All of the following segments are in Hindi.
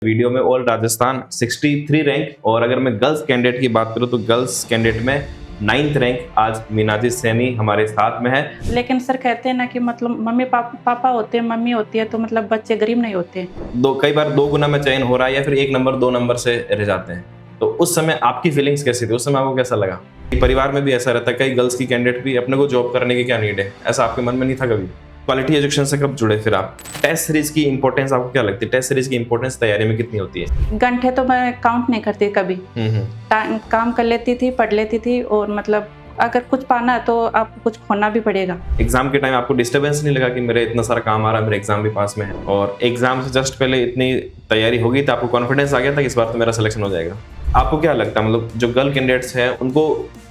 वीडियो में ऑल राजस्थान 63 रैंक और अगर मैं गर्ल्स कैंडिडेट की बात करूं तो गर्ल्स कैंडिडेट में 9th रैंक आज मीनाजी सैनी हमारे साथ में है। लेकिन सर कहते हैं ना कि मतलब मम्मी पापा होते हैं, मम्मी होती है, तो मतलब बच्चे गरीब नहीं होते। कई बार 2 गुना में चयन हो रहा है या फिर 1 नंबर 2 नंबर से रह जाते हैं। तो उस समय आपकी फीलिंग्स कैसी थी? उस समय आपको कैसा लगा? परिवार में भी ऐसा रहता है, कई गर्ल्स की कैंडिडेट भी अपने को जॉब करने की क्या नीड है, ऐसा आपके मन में नहीं था कभी? क्वालिटी एजुकेशन से कब जुड़े फिर आप? टेस्ट सीरीज की इंपॉर्टेंस आपको क्या लगती है? टेस्ट सीरीज की इंपॉर्टेंस तैयारी में कितनी होती है? घंटे तो मैं काउंट नहीं करती कभी। काम कर लेती थी, पढ़ लेती थी, और मतलब अगर कुछ पाना है तो आपको कुछ खोना भी पड़ेगा। एग्जाम के टाइम आपको डिस्टर्बेंस नहीं लगा कि मेरे इतना सारा काम आ रहा है, मेरे एग्जाम भी पास में है, और एग्जाम से जस्ट पहले इतनी तैयारी होगी तो आपको कॉन्फिडेंस आ गया था कि इस बार तो मेरा सिलेक्शन हो जाएगा? आपको क्या लगता है, मतलब जो गर्ल कैंडिडेट्स हैं उनको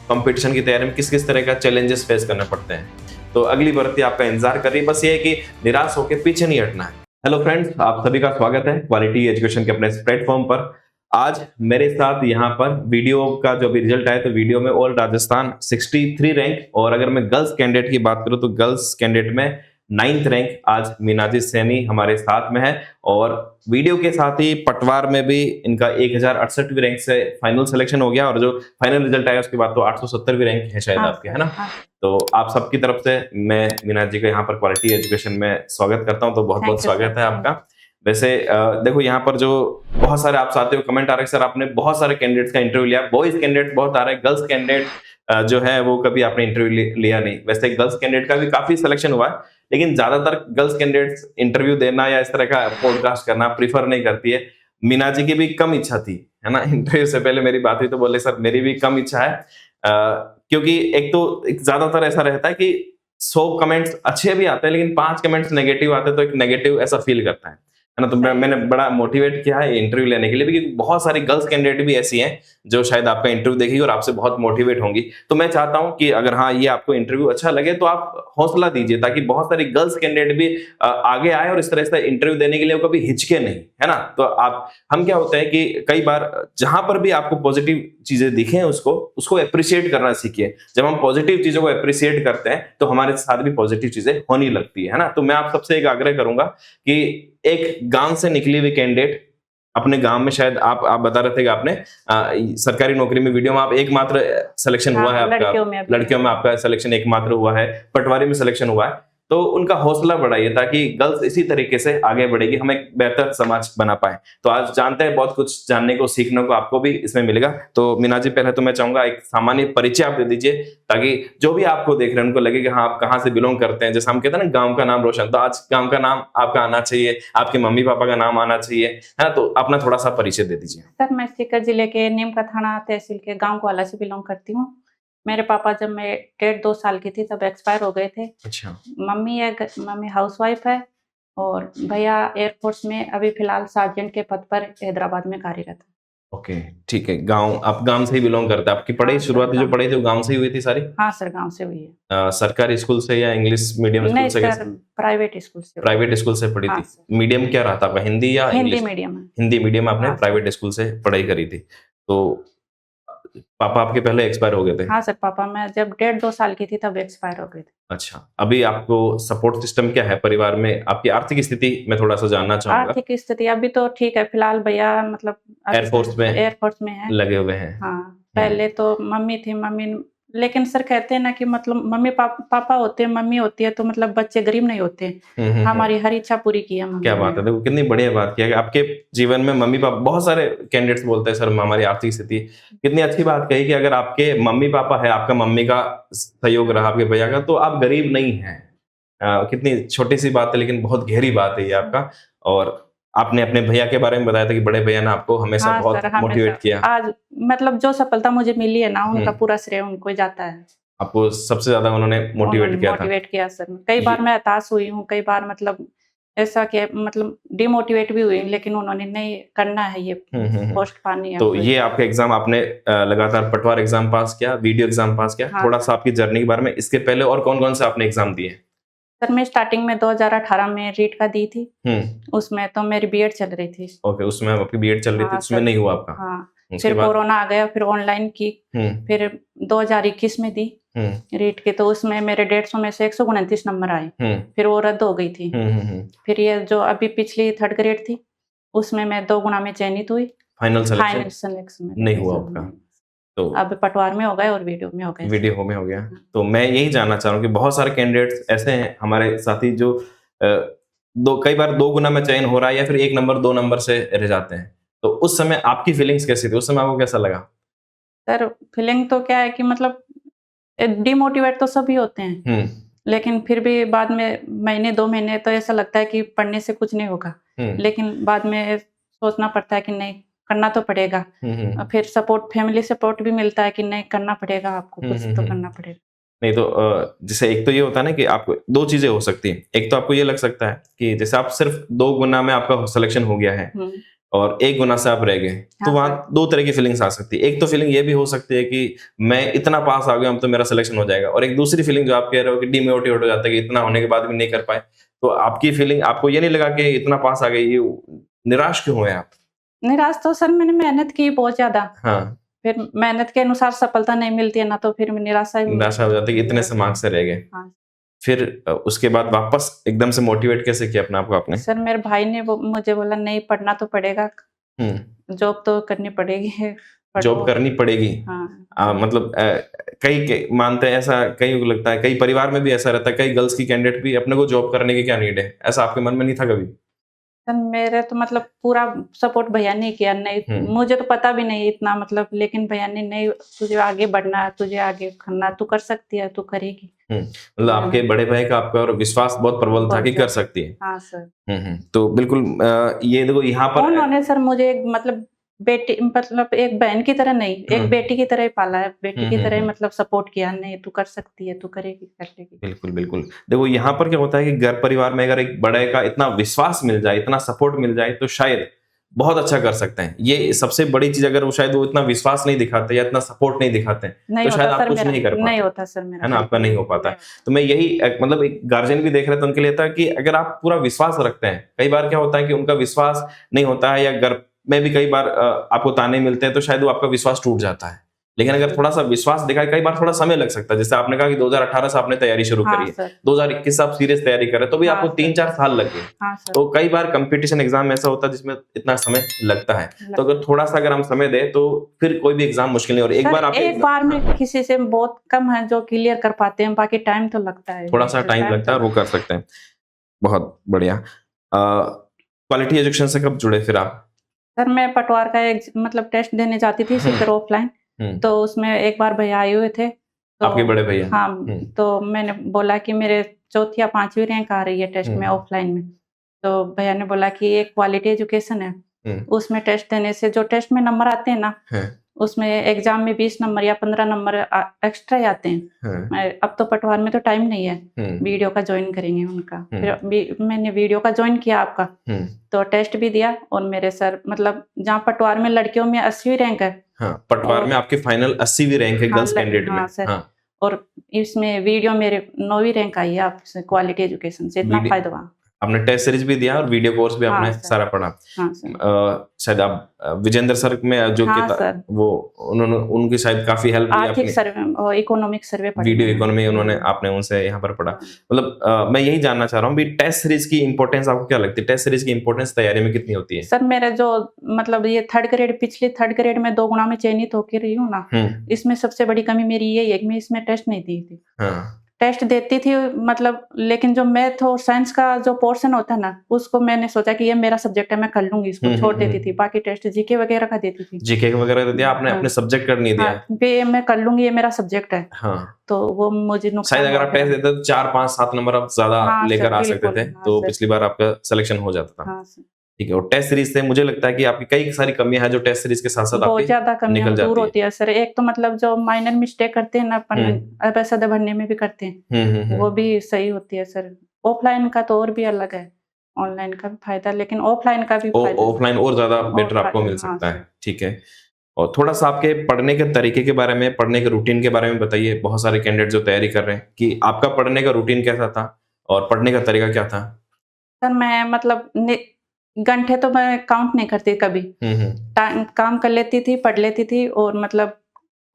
कंपटीशन की तैयारी में किस किस तरह का चैलेंजेस फेस करने पड़ते हैं? तो अगली भर्ती आपका इंतजार कर रही है, बस ये है कि निराश होकर पीछे नहीं हटना है। हेलो फ्रेंड्स, आप सभी का स्वागत है क्वालिटी एजुकेशन के अपने इस प्लेटफॉर्म पर। आज मेरे साथ यहाँ पर वीडियो का जो भी रिजल्ट आया, तो वीडियो में ऑल राजस्थान 63 रैंक और अगर मैं गर्ल्स कैंडिडेट की बात करूँ तो गर्ल्स कैंडिडेट में 9th रैंक आज मीनाजी सैनी हमारे साथ में है। और वीडियो के साथ ही पटवार में भी इनका 1068वीं रैंक से फाइनल सिलेक्शन हो गया, और जो फाइनल रिजल्ट आया उसके बाद तो 870वीं रैंक है शायद आपके, है ना? तो आप सबकी तरफ से मैं मीनाजी जी का यहाँ पर क्वालिटी एजुकेशन में स्वागत करता हूँ, तो बहुत बहुत स्वागत है आपका। वैसे देखो, यहाँ पर जो बहुत सारे आप साथियों कमेंट आ रहे हैं, सर आपने बहुत सारे कैंडिडेट्स का इंटरव्यू लिया, बॉयज कैंडिडेट बहुत आ रहे हैं, गर्ल्स कैंडिडेट जो है वो कभी आपने इंटरव्यू लिया नहीं। वैसे गर्ल्स कैंडिडेट का भी काफी सिलेक्शन हुआ है, लेकिन ज्यादातर गर्ल्स कैंडिडेट्स इंटरव्यू देना या इस तरह का पॉडकास्ट करना प्रीफर नहीं करती है। मीना जी की भी कम इच्छा थी, है ना? इंटरव्यू से पहले मेरी बात हुई तो बोले सर मेरी भी कम इच्छा है, क्योंकि एक तो ज्यादातर ऐसा रहता है कि 100 कमेंट्स अच्छे भी आते हैं लेकिन 5 कमेंट्स नेगेटिव आते हैं, तो एक नेगेटिव ऐसा फील करता है ना? तो मैंने बड़ा मोटिवेट किया है इंटरव्यू लेने के लिए भी, क्योंकि बहुत सारी गर्ल्स कैंडिडेट भी ऐसी हैं जो शायद आपका इंटरव्यू देखेगी और आपसे बहुत मोटिवेट होंगी। तो मैं चाहता हूं कि अगर हाँ ये आपको इंटरव्यू अच्छा लगे तो आप हौसला दीजिए, ताकि बहुत सारी गर्ल्स कैंडिडेट भी आगे आए और इस तरह से इंटरव्यू देने के लिए वो कभी हिचके नहीं, है ना? तो हम क्या होता है कि कई बार जहां पर भी आपको पॉजिटिव चीजें दिखें उसको अप्रिशिएट करना सीखिए। जब हम पॉजिटिव चीजों को अप्रिशिएट करते हैं तो हमारे साथ भी पॉजिटिव चीजें होने लगती है ना? तो मैं आप सबसे एक आग्रह करूंगा कि एक गांव से निकली हुई कैंडिडेट अपने गांव में, शायद आप बता रहे थे कि आपने सरकारी नौकरी में वीडियो में आप एकमात्र सिलेक्शन हुआ है आपका, लड़कियों में आपका सिलेक्शन एकमात्र हुआ है, पटवारी में सिलेक्शन हुआ है, तो उनका हौसला बढ़ाइए ताकि गर्ल्स इसी तरीके से आगे बढ़ेगी, हम एक बेहतर समाज बना पाए। तो आज जानते हैं, बहुत कुछ जानने को सीखने को आपको भी इसमें मिलेगा। तो मीना जी, पहले तो मैं चाहूंगा एक सामान्य परिचय आप दे दीजिए, ताकि जो भी आपको देख रहे हैं उनको लगे कि हाँ आप कहाँ से बिलोंग करते हैं। जैसे हम कहते हैं ना, गांव का नाम रोशन, तो आज गांव का नाम आपका आना चाहिए, आपके मम्मी पापा का नाम आना चाहिए, है ना? तो अपना थोड़ा सा परिचय दे दीजिए। सर मैं सीकर जिले के नीमका थाना तहसील के गाँव ग्वाला से बिलोंग करती हूँ। मेरे पापा जब मैं 1.5-2 साल की थी तब एक्सपायर हो गए थे। अच्छा। मम्मी हाउसवाइफ है, और भैया एयरफोर्स में अभी फिलहाल सार्जेंट के पद पर हैदराबाद में कार्यरत है। ओके, ठीक है। आप गांव से ही बिलोंग करते हैं? आपकी पढ़ाई शुरुआती जो पढ़ाई थी वो गांव से ही हुई थी सारी? हाँ सर, गांव से हुई है। सरकारी स्कूल से या इंग्लिश मीडियम स्कूल से? नहीं सर, प्राइवेट स्कूल से। प्राइवेट स्कूल से पढ़ी थी? मीडियम क्या रहा था आपका, हिंदी या हिंदी इंग्लिश? मीडियम है। हिंदी मीडियम आपने प्राइवेट स्कूल से पढ़ाई करी थी। तो पापा आपके पहले एक्सपायर हो गए थे? हाँ सर, पापा मैं जब 1.5-2 साल की थी तब एक्सपायर हो गए थे। अच्छा, अभी आपको सपोर्ट सिस्टम क्या है परिवार में? आपकी आर्थिक स्थिति मैं थोड़ा सा जानना चाहूंगा। आर्थिक स्थिति अभी तो ठीक है, फिलहाल भैया मतलब एयरफोर्स में है, लगे हुए हैं। हाँ, पहले तो मम्मी थी, लेकिन सर कहते हैं ना कि मतलब मम्मी पापा होते हैं, मम्मी होती है, तो मतलब बच्चे गरीब नहीं होते। हमारी हर इच्छा पूरी की है मम्मी। क्या बात है, देखो कितनी बढ़िया बात किया कि आपके जीवन में मम्मी पापा। बहुत सारे कैंडिडेट्स बोलते हैं सर हमारी आर्थिक स्थिति, कितनी अच्छी बात कही कि अगर आपके मम्मी पापा है, आपका मम्मी का सहयोग रहा, आपके भैया का, तो आप गरीब नहीं हैं। कितनी छोटी सी बात है लेकिन बहुत गहरी बात है ये आपका। और आपने अपने भैया के बारे में बताया था कि बड़े भैया ने आपको हमेशा बहुत मोटिवेट किया। आज मतलब जो सफलता मुझे मिली है ना, उनका पूरा श्रेय उनको जाता है। आपको सबसे ज्यादा उन्होंने मोटिवेट किया सर। कई बार मैं हताश हुई हूँ, कई बार मतलब ऐसा कि मतलब डिमोटिवेट भी हुई, लेकिन उन्होंने नहीं करना है, ये पोस्ट पानी है। तो ये आपका एग्जाम, आपने लगातार पटवार एग्जाम पास किया, वीडियो एग्जाम पास किया। थोड़ा सा आपकी जर्नी के बारे में, इसके पहले और कौन कौन से आपने एग्जाम दिए? सर मैं स्टार्टिंग में 2018 में रीट का दी थी, उसमें तो मेरी बीएड चल रही थी। ओके, उसमें आपकी बीएड चल रही थी, उसमें नहीं हुआ आपका? हाँ, फिर कोरोना आ गया, फिर ऑनलाइन की, फिर 2021 में दी रीट के, तो उसमें मेरे 150 में से 129 नंबर आए, फिर वो रद्द हो गई थी। फिर ये जो अभी पिछली 3rd ग्रेड थी, उसमें मैं 2 गुना में चयनित हुई। फाइनल फाइनल सिलेक्शन सिलेक्शन में नहीं हुआ आपका, तो अब पटवार में हो गए और वीडियो में हो गए। वीडियो में हो गया। तो मैं यही जानना चाह रहा हूँ कि बहुत सारे कैंडिडेट्स ऐसे हैं हमारे साथी जो कई बार 2 गुना में चयन हो रहा है या फिर 1 नंबर 2 नंबर से रह जाते हैं, तो उस समय आपकी फीलिंग्स कैसी थी? उस समय आपको कैसा लगा? सर फीलिंग तो क्या है कि मतलब डिमोटिवेट तो सभी होते हैं, लेकिन फिर भी बाद में महीने 2 महीने तो ऐसा लगता है कि पढ़ने से कुछ नहीं होगा, लेकिन बाद में सोचना पड़ता है कि नहीं करना तो पड़ेगा। फिर सपोर्ट, फैमिली सपोर्ट भी मिलता है कि नहीं करना पड़ेगा, आपको कुछ तो करना पड़ेगा। नहीं तो जैसे एक तो ये होता है ना कि आपको 2 चीजें हो सकती हैं। एक तो आपको ये लग सकता है कि जैसे आप सिर्फ 2 गुना में आपका सिलेक्शन हो गया है और 1 गुना से आप रह गए, तो वहां 2 तरह की फीलिंग्स आ सकती है। एक तो फीलिंग ये भी हो सकती है कि मैं इतना पास आ गया, अब तो मेरा सिलेक्शन हो जाएगा, और एक दूसरी फीलिंग जो आप कह रहे हो कि डिमोटिवेट हो जाता है कि इतना होने के बाद भी नहीं कर पाए। तो आपकी फीलिंग, आपको ये नहीं लगा कि इतना पास आ गई, ये निराश क्यों हुए आप? निराश तो सर मैंने मेहनत की बहुत ज्यादा, हाँ, फिर मेहनत के अनुसार सफलता नहीं मिलती है ना, तो फिर निराशा हो जाती है कि इतने से मार्क्स से रह गए। हाँ। फिर उसके बाद वापस एकदम से मोटिवेट कैसे किया अपने आप को आपने? सर मेरे भाई ने मुझे बोला नहीं पढ़ना तो पड़ेगा, जॉब तो करनी पड़ेगी, जॉब करनी पड़ेगी। हाँ। मतलब कई मानते हैं ऐसा, कई को लगता है, कई परिवार में भी ऐसा रहता है, कई गर्ल्स की कैंडिडेट भी अपने को जॉब करने की क्या नीड है, ऐसा आपके मन में नहीं था कभी? सर मेरे तो मतलब पूरा सपोर्ट भैया ने किया, नहीं मुझे तो पता भी नहीं इतना मतलब, लेकिन भैया ने नहीं तुझे आगे बढ़ना, तुझे आगे करना, तू कर सकती है, तू करेगी। मतलब आपके बड़े भाई का आपका और विश्वास बहुत प्रबल था कि कर सकती है। हाँ सर। तो बिल्कुल ये देखो यहाँ पर उन्होंने सर मुझे मतलब बेटी, मतलब एक बहन की तरह नहीं, एक बेटी की तरह ही पाला है, बेटी की तरह ही मतलब सपोर्ट किया, नहीं तू कर सकती है, तू करेगी, कर लेगी। बिल्कुल बिल्कुल। देखो यहाँ पर क्या होता है कि घर परिवार में अगर एक बड़े का इतना विश्वास मिल जाए, इतना सपोर्ट मिल जाए, तो शायद बहुत अच्छा कर सकते हैं। ये सबसे बड़ी चीज, अगर वो शायद वो इतना विश्वास नहीं दिखाते या इतना सपोर्ट नहीं दिखाते, तो शायद आप कुछ नहीं कर पाते। नहीं होता सर मेरा, है ना, आपका नहीं हो पाता। तो मैं यही मतलब एक गार्जियन भी देख रहे थे, उनके लिए था कि अगर आप पूरा विश्वास रखते हैं, कई बार क्या होता है कि उनका विश्वास नहीं होता है, या घर में भी कई बार आपको ताने मिलते हैं, तो शायद वो आपका विश्वास टूट जाता है। लेकिन अगर थोड़ा सा विश्वास दिखाए, कई बार थोड़ा समय लग सकता है। जैसे आपने कहा कि 2018 से आपने तैयारी शुरू करी है, 2021 से आप सीरियस तैयारी कर रहे हैं, तो भी आपको 3-4 साल लग गए। तो कई बार कंपटीशन एग्जाम ऐसा होता है जिसमें इतना समय लगता है। तो अगर थोड़ा सा अगर हम समय दें, तो फिर कोई भी एग्जाम मुश्किल नहीं हो रहा। एक बार में किसी से बहुत कम है जो क्लियर कर पाते हैं, बाकी टाइम तो लगता है, थोड़ा सा टाइम लगता है, वो कर सकते हैं। बहुत बढ़िया। क्वालिटी एजुकेशन से कब जुड़े फिर आप? सर मैं पटवार का एक मतलब टेस्ट देने जाती थी सीकर ऑफलाइन, तो उसमें एक बार भैया आए हुए थे, तो आपके बड़े भैया? हाँ, तो मैंने बोला कि मेरे 4th या 5वीं रैंक आ रही है टेस्ट में ऑफलाइन में, तो भैया ने बोला कि एक क्वालिटी एजुकेशन है, उसमें टेस्ट देने से जो टेस्ट में नंबर आते हैं ना, उसमें एग्जाम में 20 नंबर या 15 नंबर एक्स्ट्रा आते हैं। अब तो पटवार में तो टाइम नहीं है, वीडियो का ज्वाइन करेंगे उनका, फिर मैंने वीडियो का ज्वाइन किया आपका, तो टेस्ट भी दिया, और मेरे सर मतलब जहाँ पटवार में लड़कियों में 80वीं रैंक है, पटवार में आपके फाइनल 80वीं रैंक है गर्ल्स कैंडिडेट में। सर, और इसमें वीडियो मेरे 9वीं रैंक आई है आपसे क्वालिटी एजुकेशन से, इतना फायदा हुआ। आपने टेस्ट सीरीज भी दिया और वीडियो कोर्स भी आपने सारा पढ़ा। शायद आप विजेंद्र सर में जो वो उन्होंने उनकी शायद काफी हेल्प की, आर्थिक सर्वे और इकोनॉमिक सर्वे पढ़ा, वीडियो इकोनॉमी उन्होंने आपने उनसे यहाँ पर पढ़ा। मतलब मैं यही जानना चाह रहा हूँ, टेस्ट सीरीज की इंपॉर्टेंस आपको क्या लगती है? टेस्ट सीरीज की इंपॉर्टेंस तैयारी में कितनी होती है? सर मेरा जो मतलब ये पिछली थर्ड ग्रेड में 2 गुना में चयनित होकर रही हूँ ना, इसमें सबसे बड़ी कमी मेरी यही है कि मैं इसमें टेस्ट नहीं दी थी। टेस्ट देती थी मतलब, लेकिन जो मैथ और साइंस का जो पोर्शन होता है ना, उसको मैंने सोचा कि ये मेरा सब्जेक्ट है, मैं कर लूंगी, इसको छोड़ देती थी। बाकी टेस्ट जीके वगैरह का देती थी। जीके वगैरह का दिया आपने, अपने सब्जेक्ट का नहीं दिया? ये मैं कर लूंगी, ये मेरा सब्जेक्ट है। तो वो मुझे नुकसान, शायद अगर आप टेस्ट देते तो 4, 5, 7 नंबर आप ज्यादा लेकर आ सकते थे, तो पिछली बार आपका सिलेक्शन हो जाता था। ठीक है। और टेस्ट सीरीज से मुझे लगता है कि आपकी कई सारी कमियां हैं जो टेस्ट सीरीज के साथ साथ बहुत ज्यादा कमियां दूर होती है सर। एक तो मतलब जो माइनर मिस्टेक करते हैं ना अपन पैसा भरने में भी करते हैं, वो भी सही होती है सर। ऑफलाइन का तो और भी अलग है, ऑनलाइन का भी फायदा, लेकिन ऑफलाइन का भी फायदा, ऑफलाइन और ज्यादा बेटर आपको मिल सकता है। ठीक है। और थोड़ा सा आपके पढ़ने के तरीके के बारे में, पढ़ने के रूटीन के बारे में बताइए। बहुत सारे कैंडिडेट जो तैयारी कर रहे हैं, कि आपका पढ़ने का रूटीन कैसा था और पढ़ने का तरीका क्या था? सर मैं मतलब घंटे तो मैं काउंट नहीं करती कभी, काम कर लेती थी, पढ़ लेती थी, और मतलब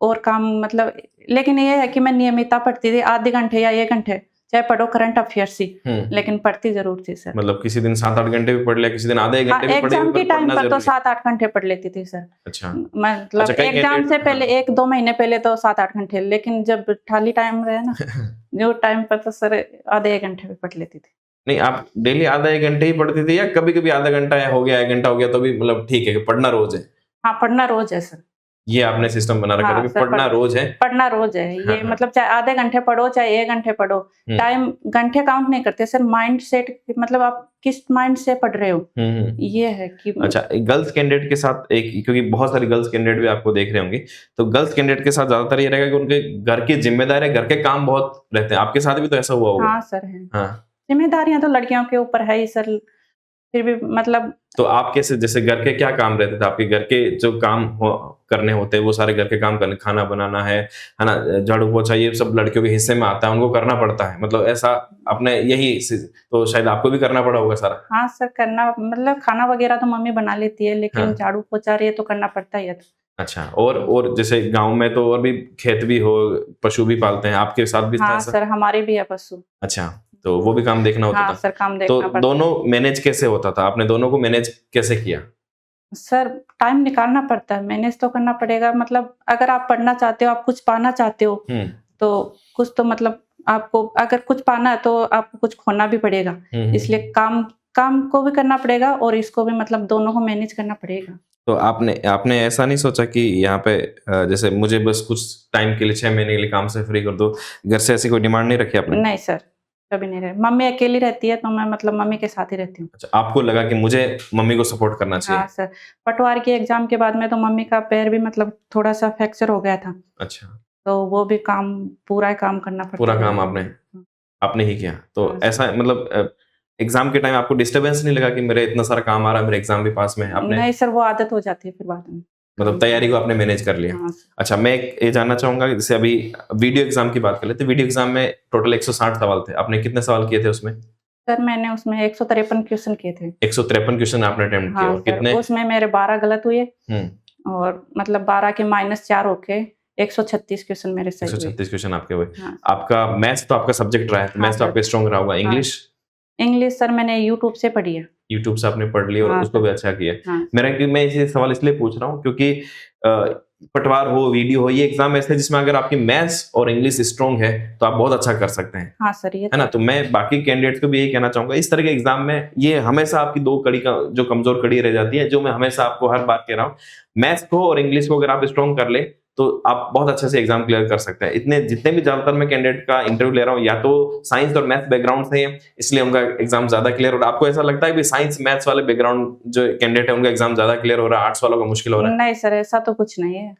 और काम मतलब, लेकिन ये है कि मैं नियमितता पढ़ती थी, आधे घंटे या 1 घंटे, चाहे पढ़ो करंट अफेयर्स ही, लेकिन पढ़ती जरूर थी सर। मतलब किसी दिन 7-8 घंटे भी पढ़ लिया, किसी दिन आधे घंटे भी पढ़े, एग्जाम के टाइम पर तो 7-8 घंटे पढ़ लेती थी सर। अच्छा, मतलब अच्छा, एग्जाम से पहले 1-2 महीने पहले तो 7-8 घंटे, लेकिन जब खाली टाइम रहे ना जो टाइम पर तो सर आधे 1 घंटे भी पढ़ लेती थी। नहीं, आप डेली आधा 1 घंटे ही पढ़ती थी या कभी-कभी आधा घंटा हो गया, 1 घंटा हो गया तो भी मतलब ठीक है कि पढ़ना रोज है? हाँ, पढ़ना रोज है सर। ये आपने सिस्टम बना रखा है कि पढ़ना रोज है? पढ़ना रोज है। ये मतलब चाहे आधे घंटे पढ़ो, चाहे 1 घंटे पढ़ो, टाइम घंटे काउंट नहीं करते सर, माइंड सेट, मतलब आप किस माइंड से पढ़ रहे हो, ये है कि। अच्छा, गर्ल्स कैंडिडेट के साथ एक, क्योंकि बहुत सारी गर्ल्स कैंडिडेट भी आपको देख रहे होंगे, तो गर्ल्स कैंडिडेट के साथ ज्यादातर ये रहेगा कि उनके घर की जिम्मेदारी, घर के काम बहुत रहते हैं। आपके साथ भी तो ऐसा हुआ होगा? हाँ सर, है। हाँ, जिम्मेदारियां तो लड़कियों के ऊपर है ही सर, फिर भी मतलब। तो आप कैसे, जैसे घर के क्या काम रहते थे आपके? घर के जो काम करने होते हैं वो सारे घर के काम करने, खाना बनाना है ना, झाड़ू पोछा, ये सब लड़कियों के हिस्से में आता है, उनको करना पड़ता है, मतलब ऐसा आपने यही, तो शायद आपको भी करना पड़ा होगा सारा? हाँ सर, करना, मतलब खाना वगैरह तो मम्मी बना लेती है, लेकिन झाड़ू पोछा रही है तो करना पड़ता ही है। अच्छा, और जैसे गांव में तो और भी खेत भी हो, पशु भी पालते हैं, आपके साथ भी था हाँ ऐसा? सर, हमारे भी है पशु। अच्छा, तो वो भी काम देखना होता हाँ था? सर, काम देखना तो पड़ता। दोनों मैनेज कैसे होता था? आपने दोनों को मैनेज कैसे किया? सर, टाइम निकालना पड़ता है, मैनेज तो करना पड़ेगा। मतलब अगर आप पढ़ना चाहते हो, आप कुछ पाना चाहते हो, तो कुछ तो मतलब आपको अगर कुछ पाना है तो आपको कुछ खोना भी पड़ेगा, इसलिए काम को भी करना पड़ेगा और इसको भी, मतलब दोनों को मैनेज करना पड़ेगा। तो आपने ऐसा नहीं सोचा कि यहाँ पे जैसे मुझे बस कुछ टाइम के लिए 6 महीने के लिए काम से फ्री कर दो, घर से ऐसी कोई डिमांड नहीं रखी आपने? नहीं सर, कभी नहीं रहे। मम्मी अकेली रहती है तो मैं मतलब मम्मी के साथ ही रहती हूँ। अच्छा, आपको लगा कि मुझे मम्मी को सपोर्ट करना चाहिए? हाँ सर, पटवार के एग्जाम के बाद में तो मम्मी का पैर भी मतलब थोड़ा सा फ्रैक्चर हो गया था। अच्छा, तो वो भी काम, पूरा काम करना पड़ता। पूरा काम आपने ही किया? तो ऐसा मतलब एग्जाम के टाइम आपको डिस्टरबेंस नहीं लगा कि मेरे इतना सारा काम आ रहा है, मेरे एग्जाम भी पास में है? आपने नहीं सर, वो आदत हो जाती है फिर बाद में, मतलब तैयारी को आपने मैनेज कर लिया। हाँ। अच्छा, मैं ये जानना चाहूंगा कि जैसे अभी वीडियो एग्जाम की बात कर लेते हैं, वीडियो एग्जाम में टोटल 160 सवाल थे, आपने कितने सवाल किए थे उसमें? सर, मैंने उसमें 153 क्वेश्चन किए थे। 153 क्वेश्चन आपने अटेम्प्ट किए, और कितने? उसमें मेरे 12 गलत हुए और मतलब 12 के -4 होके 136 क्वेश्चन मेरे सही हुए। 136 क्वेश्चन आपके हुए। आपका मैथ्स तो आपका सब्जेक्ट रहा है, मैथ्स तो आपका स्ट्रॉन्ग रहा होगा। इंग्लिश सर मैंने यूट्यूब से पढ़ी है। यूट्यूब से आपने पढ़ ली और उसको भी अच्छा किया। मैं ये सवाल इसलिए पूछ रहा हूँ क्योंकि पटवार हो, वीडियो हो, ये एग्जाम ऐसे जिसमें अगर आपकी मैथ्स और इंग्लिश स्ट्रॉन्ग है तो आप बहुत अच्छा कर सकते हैं। हाँ सर, ये है ना? तो मैं बाकी कैंडिडेट्स को भी यही कहना चाहूंगा, इस तरह के एग्जाम में ये हमेशा आपकी 2 कड़ी का जो कमजोर कड़ी रह जाती है, जो मैं हमेशा आपको हर बार कह रहा हूँ, मैथ्स को और इंग्लिश को अगर आप स्ट्रॉन्ग कर ले तो आप बहुत अच्छे से एग्जाम क्लियर कर सकते हैं। इतने जितने भी ज्यादातर मैं कैंडिडेट का इंटरव्यू ले रहा हूँ, या तो साइंस और मैथ्स बैकग्राउंड से है, इसलिए उनका एग्जाम ज्यादा क्लियर हो रहा है। आपको ऐसा लगता है कि साइंस मैथ्स वाले बैकग्राउंड जो कैंडिडेट है उनका एग्जाम ज्यादा क्लियर हो रहा है, आर्ट्स वालों का मुश्किल हो रहा है? नहीं सर, ऐसा तो कुछ नहीं है,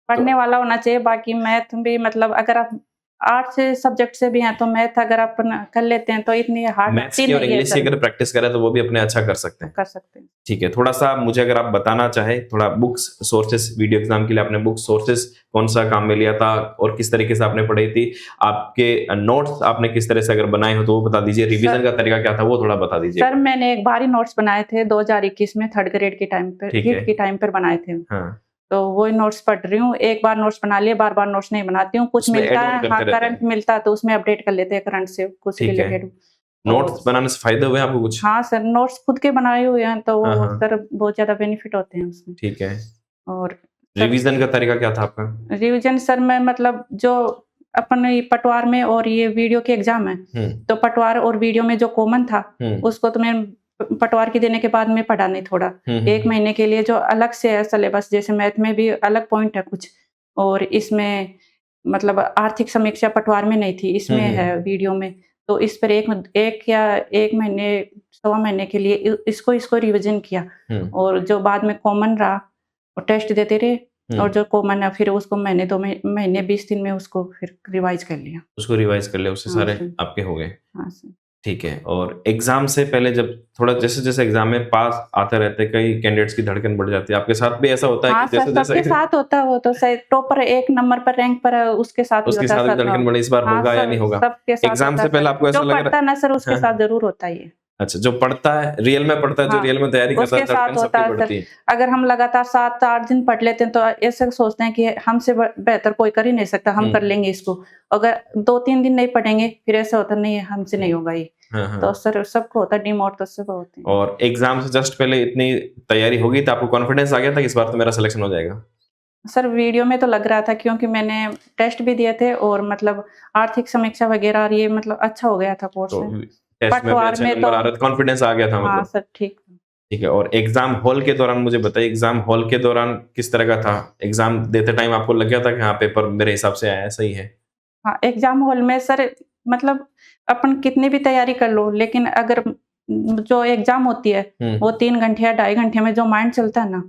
पढ़ने वाला होना चाहिए। बाकी मैथ भी, मतलब अगर आप आर्ट्स सब्जेक्ट से भी हैं तो मैथ अगर आप कर लेते हैं तो इतनी हार्ड मैथ्स की और इंग्लिश की अगर प्रैक्टिस करें तो वो भी अपने अच्छा कर सकते हैं। ठीक है, थोड़ा सा मुझे अगर आप बताना चाहे, थोड़ा बुक्स सोर्सेस, वीडियो एग्जाम के लिए आपने बुक सोर्सेस कौन सा काम में लिया था और किस तरीके से आपने पढ़ी थी, आपके नोट्स आपने किस तरह से अगर बनाए हो तो वो बता दीजिए, रिवीजन का तरीका क्या था वो थोड़ा बता दीजिए। सर, मैंने एक बार ही नोट्स बनाए थे 2021 में, 3rd ग्रेड के टाइम पे, हिट के टाइम पर बनाए थे। तो वही नोट्स पढ़ रही हूँ। एक बार नोट्स बना लिए, बार बार नोट्स नहीं बनाती हूँ। कुछ मिलता है, हाँ, करंट मिलता है तो उसमें अपडेट कर लेते हैं, करंट से कुछ रिलेटेड। नोट्स बनाने से फायदे हुए आपको कुछ? हाँ सर, नोट्स खुद के बनाए हुए हैं तो सर बहुत ज्यादा बेनिफिट होते हैं उसमें। ठीक है। और रिवीजन का तरीका क्या था आपका? रिवीजन सर मैं, मतलब जो अपन पटवार में और ये वीडियो के एग्जाम है, तो पटवार और वीडियो में जो कॉमन था उसको तो मैं पटवार की देने के बाद में पढ़ा नहीं, थोड़ा 1 महीने के लिए जो अलग से है सिलेबस, जैसे मैथ में भी अलग पॉइंट है कुछ, और इसमें मतलब आर्थिक समीक्षा पटवार में नहीं थी, इसमें है वीडियो में। तो इस पर एक या 1 महीने, 1.25 महीने के लिए इसको रिवीजन किया, और जो बाद में कॉमन रहा और टेस्ट देते रहे, और जो कॉमन है फिर उसको महीने 2 महीने 20 दिन में उसको फिर रिवाइज कर लिया। उसको रिवाइज कर लिया, उससे सारे आपके हो गए? हाँ सर। ठीक है। और एग्जाम से पहले जब थोड़ा जैसे एग्जाम में पास आते रहते, कई कैंडिडेट्स की धड़कन बढ़ जाती है, आपके साथ भी ऐसा होता है? हाँ, कि जैसे सबके साथ होता है, वो तो सही टॉपर 1 नंबर पर रैंक पर है, उसके साथ धड़कन बढ़ी, इस बार होगा या नहीं होगा? सबके साथ एग्जाम से पहले आपको ऐसा लग रहा है? ना सर, उसके साथ जरूर होता है। अच्छा, जो पढ़ता है रियल में पढ़ता है, जो हाँ, रियल में तैयारी करता है, उसके साथ धड़कन होता सबकी है बढ़ती सर। है। अगर हम लगातार 7-8 दिन पढ़ लेते हैं तो ऐसे सोचते हैं कि हमसे बेहतर कोई कर ही नहीं सकता, हम कर लेंगे इसको। अगर 2-3 दिन नहीं पढ़ेंगे फिर ऐसा होता नहीं है हमसे नहीं होगा ये। हाँ, तो हाँ। सर सबको होता है, डिमोट तो सबको होते हैं। और एग्जाम से जस्ट पहले इतनी तैयारी होगी तो आपको कॉन्फिडेंस आ गया था कि इस बार तो मेरा सिलेक्शन हो जाएगा? सर वीडियो में तो लग रहा था क्योंकि मैंने टेस्ट भी दिए थे और मतलब आर्थिक समीक्षा वगैरह और ये मतलब अच्छा हो गया था कोर्स तो में। टेस्ट में भी पटवार अच्छे में नंबर तो आ रहे थे, कॉन्फिडेंस आ गया था हाँ मतलब। सर ठीक। ठीक है, और एग्जाम हॉल के दौरान मुझे बताइए, एग्जाम हॉल के दौरान किस तरह का था? एग्जाम देते टाइम आपको लग गया था कि हाँ पेपर मेरे हिसाब से आया है, सही है? हाँ, एग्जाम हॉल में सर मतलब अपन कितनी भी तैयारी कर लो लेकिन अगर जो एग्जाम होती है वो 3 घंटे या 2.5 घंटे में जो माइंड चलता है ना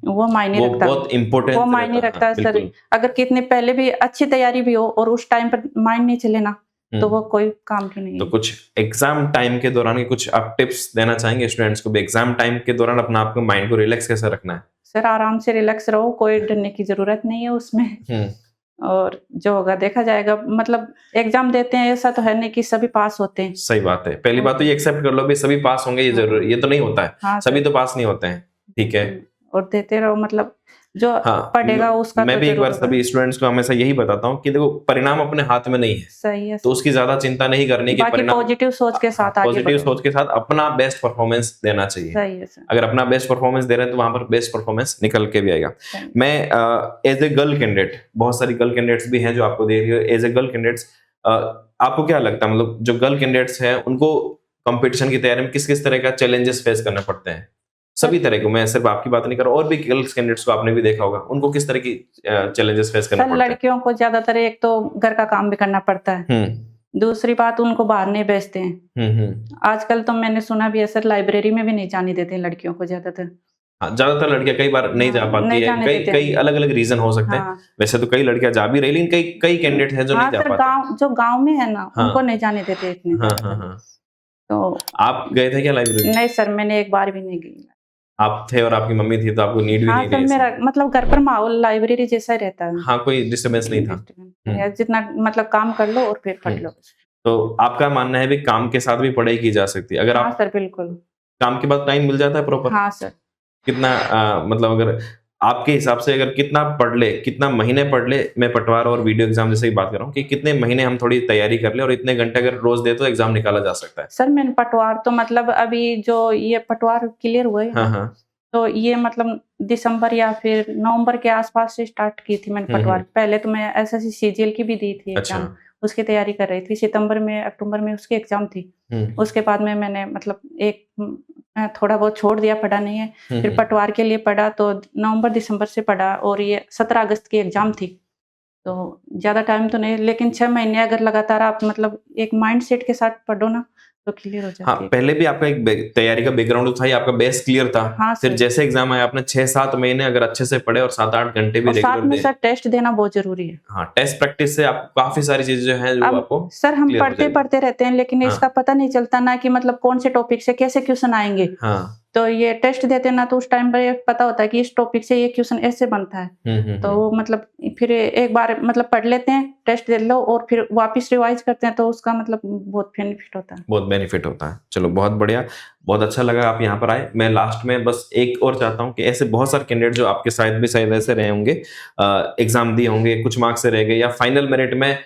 वो मायने वो रखता है। बहुत इम्पोर्टेंट वो मायने रखता है सर। बिल्कुल। अगर कितनी पहले भी अच्छी तैयारी भी हो और उस टाइम पर माइंड नहीं चले ना तो वो कोई काम की नहीं तो है। कुछ एग्जाम टाइम के दौरान के कुछ आप टिप्स देना चाहेंगे स्टूडेंट्स को भी, एग्जाम टाइम के दौरान अपना आपको माइंड को रिलैक्स कैसे रखना है? सर आराम से रिलैक्स रहो, कोई डरने की जरूरत नहीं है उसमें। और जो होगा देखा जाएगा। मतलब एग्जाम देते हैं ऐसा तो है नहीं कि सभी पास होते हैं। सही बात है, पहली बात तो ये एक्सेप्ट कर लो भी सभी पास होंगे, ये जरूर ये तो नहीं होता है। हाँ सभी सर। तो पास नहीं होते हैं। ठीक है। और देते रहो मतलब जो हाँ, पढ़ेगा उसका मैं तो भी एक जरूर बार होगा। सभी स्टूडेंट्स को हमेशा यही बताता हूँ कि देखो परिणाम अपने हाथ में नहीं है, सही है तो सर। उसकी ज्यादा चिंता नहीं करनी कि बाकी परिणाम। पॉजिटिव सोच के साथ आगे पॉजिटिव बढ़ो। सोच के साथ अपना बेस्ट परफॉर्मेंस देना चाहिए। सही है सर। अगर अपना बेस्ट परफॉर्मेंस दे रहे हैं तो वहां पर बेस्ट परफॉर्मेंस निकल के भी आएगा। सही। मैं एज ए गर्ल कैंडिडेट, बहुत सारी गर्ल कैंडिडेट्स भी हैं जो आपको दे रही है, एज ए गर्ल कैंडिडेट्स आपको क्या लगता है, मतलब जो गर्ल कैंडिडेट्स हैं उनको कंपटीशन की तैयारी में किस किस तरह का चैलेंजेस फेस करने पड़ते हैं? सभी तरह को, मैं सिर्फ आपकी बात नहीं कर रहा, और भी गर्ल्स कैंडिडेट्स को आपने भी देखा होगा, उनको किस तरह की चैलेंजेस फेस करने सर पड़ते हैं? लड़कियों को ज्यादातर एक तो घर का काम भी करना पड़ता है। दूसरी बात उनको बाहर नहीं भेजते हैं। आजकल तो मैंने सुना भी है सर लाइब्रेरी में भी नहीं जाने देते हैं लड़कियों को ज्यादातर। हाँ, ज्यादातर लड़कियां कई बार नहीं जा पाती नहीं है, जाने कई देते कई हैं। अलग अलग रीजन हो सकते हैं। हाँ। वैसे तो कई लड़कियां जा भी रही, लेकिन कई कई कैंडिडेट हैं जो हाँ नहीं जा सर पाते। गांव जो गांव में है ना हाँ। उनको नहीं जाने देते इतने हाँ, ज्यादातर। हाँ। तो आप गए थे क्या लाइब्रेरी? नहीं सर मैंने एक बार भी नहीं गई। आप थे और आपकी मम्मी थी तो आपको नीड भी हाँ नहीं सर रही ऐसी। मेरा मतलब घर पर माहौल लाइब्रेरी जैसा ही रहता है। हाँ, कोई डिस्टरबेंस नहीं था। या जितना मतलब काम कर लो और फिर पढ़ लो। तो आपका मानना है भी काम के साथ भी पढ़ाई की जा सकती है? अगर हाँ आप सर बिल्कुल। काम के बाद टाइम मिल जाता है प्रॉपर? हाँ सर। कितना मतलब अगर आपके हिसाब से अगर कितना पढ़ ले, कितना महीने पढ़ ले, मैं पटवार और वीडियो एग्जाम जैसे ही बात कर रहा हूँ कि कितने महीने हम थोड़ी तैयारी कर ले और इतने घंटे अगर रोज दे तो एग्जाम निकाला जा सकता है? सर मैंने पटवार तो मतलब अभी जो ये पटवार क्लियर हुए हाँ, हाँ। तो ये मतलब दिसंबर या फिर नवंबर के आसपास से स्टार्ट की थी मैंने पटवार। पहले तो मैं एसएससी सीजीएल की भी दी थी एग्जाम। उसकी तैयारी कर रही थी, सितंबर में अक्टूबर में उसकी एग्जाम थी। उसके बाद में मैंने मतलब एक थोड़ा बहुत छोड़ दिया, पढ़ा नहीं है। फिर पटवार के लिए पढ़ा तो नवंबर दिसंबर से पढ़ा और ये 17 अगस्त की एग्जाम थी। तो ज्यादा टाइम तो नहीं, लेकिन 6 महीने अगर लगातार आप मतलब एक माइंड सेट के साथ पढ़ो ना तो क्लियर हो जाती है। हाँ, पहले भी आपका एक तैयारी का बैकग्राउंड था, आपका बेस क्लियर था। हाँ फिर जैसे एग्जाम आया आपने 6-7 महीने अगर अच्छे से पढ़े और 7-8 घंटे भी साथ में सर टेस्ट देना बहुत जरूरी है। हाँ, टेस्ट प्रैक्टिस से आप काफी सारी चीजें जो है जो आपको सर हम पढ़ते रहते हैं लेकिन इसका पता नहीं चलता ना कि मतलब कौन से टॉपिक से कैसे क्वेश्चन आएंगे। हाँ। तो ये टेस्ट देते ना तो उस टाइम पर पता होता है कि इस टॉपिक से ये क्वेश्चन ऐसे बनता है। तो वो मतलब फिर एक बार मतलब पढ़ लेते हैं, टेस्ट दे लो और फिर वापस रिवाइज करते हैं तो उसका मतलब बहुत बेनिफिट होता है। बहुत बेनिफिट होता है। चलो बहुत बढ़िया, बहुत अच्छा लगा आप यहाँ पर आए। मैं लास्ट में बस एक और चाहता हूँ कि ऐसे बहुत सारे कैंडिडेट जो आपके शायद भी शायद ऐसे रहे होंगे, एग्जाम दिए होंगे, कुछ मार्क्स से रह गए या फाइनल मेरिट में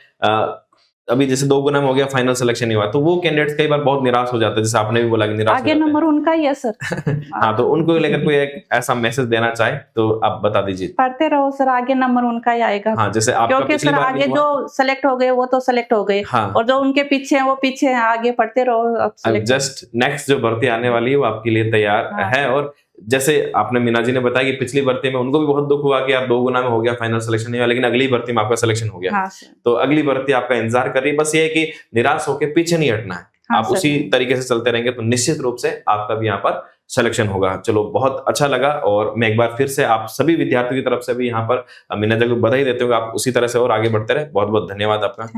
अभी जैसे 2 गुना में हो गया, फाइनल सिलेक्शन नहीं हुआ, तो वो कैंडिडेट्स कई बार बहुत निराश हो जाते हैं, जैसे आपने भी बोला कि निराश आगे नंबर उनका ही है सर। हाँ, तो उनको लेकर कोई एक ऐसा मैसेज देना चाहे तो आप बता दीजिए। पढ़ते रहो सर, आगे नंबर उनका ही आएगा। हाँ, जैसे आपका क्योंकि सर आगे जो सेलेक्ट हो गए वो तो सेलेक्ट हो गए। हाँ। और जो उनके पीछे हैं वो पीछे हैं, आगे पढ़ते रहो। अब जस्ट नेक्स्ट जो भर्ती आने वाली है वो आपके लिए तैयार है। और जैसे आपने मीना जी ने बताया कि पिछली भर्ती में उनको भी बहुत दुख हुआ कि यार 2 गुना में हो गया, फाइनल सिलेक्शन नहीं हुआ, लेकिन अगली भर्ती में आपका सिलेक्शन हो गया। हाँ, तो अगली भर्ती आपका इंतजार कर रही है। बस ये है कि निराश होकर पीछे नहीं हटना है। हाँ, आप उसी तरीके से चलते रहेंगे तो निश्चित रूप से आपका भी यहाँ पर सिलेक्शन होगा। चलो बहुत अच्छा लगा, और मैं एक बार फिर से आप सभी विद्यार्थियों की तरफ से भी यहाँ पर मीना जी को बधाई देते हुए आप उसी तरह से और आगे बढ़ते रहे। बहुत बहुत धन्यवाद आपका।